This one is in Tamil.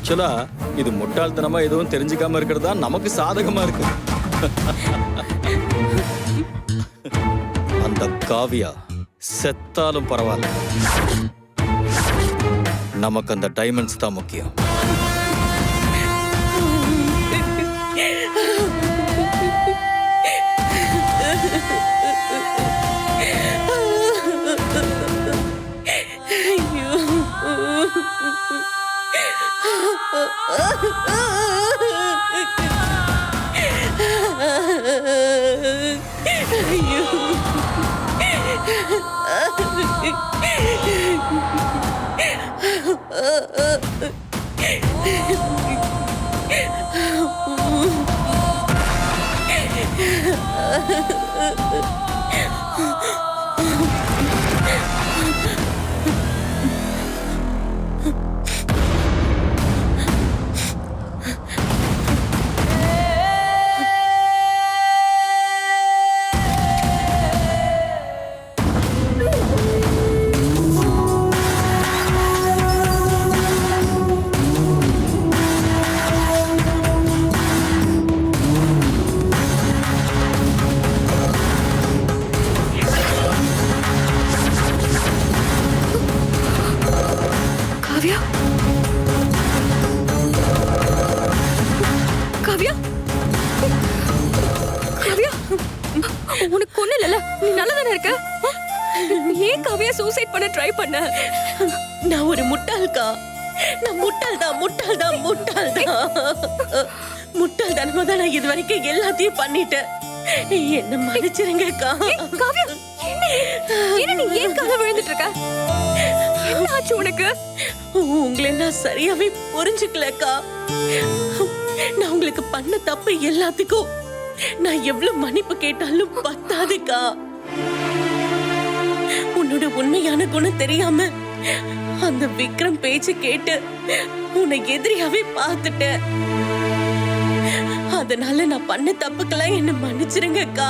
ஆக்சுவலா இது முட்டாள்தனமா எதுவும் தெரிஞ்சுக்காம இருக்கிறது தான் நமக்கு சாதகமா இருக்கு. அந்த காவியா செத்தாலும் பரவாயில்ல, நமக்கு அந்த டைமண்ட்ஸ் தான் முக்கியம். உனக்கு ஒண்ணு இல்ல, நீ நல்லதானே இருக்க? ஏன் காவியா சூசைட் பண்ண ட்ரை பண்ண? நான் ஒரு முட்டாள்கா. நான் முட்டாள்தான். முட்டாள்தனமா தான் நான் இது வரைக்கும் எல்லாத்தையும் பண்ணிட்டேன். என்ன மன்னிச்சிருங்கக்கா. காவியா, என்ன நீ ஏன் கால விழுந்துட்டு இருக்க? என்ன ஆச்சு உனக்கு? உங்களை நான் சரியாவே புரிஞ்சுக்கலக்கா. நான் உங்களுக்கு பண்ண தப்பு எல்லாத்துக்கும் நான் எவ்வளவு மன்னிப்பு கேட்டாலும் பத்தாதுக்கா. உன்னோட உண்மையான குணம் தெரியாம அந்த விக்ரம் பேச்சு கேட்டு உன்னை எதிரியாவே பார்த்துட்டேன். அதனால நான் பண்ண தப்புக்கெல்லாம் என்ன மன்னிச்சிருங்கக்கா.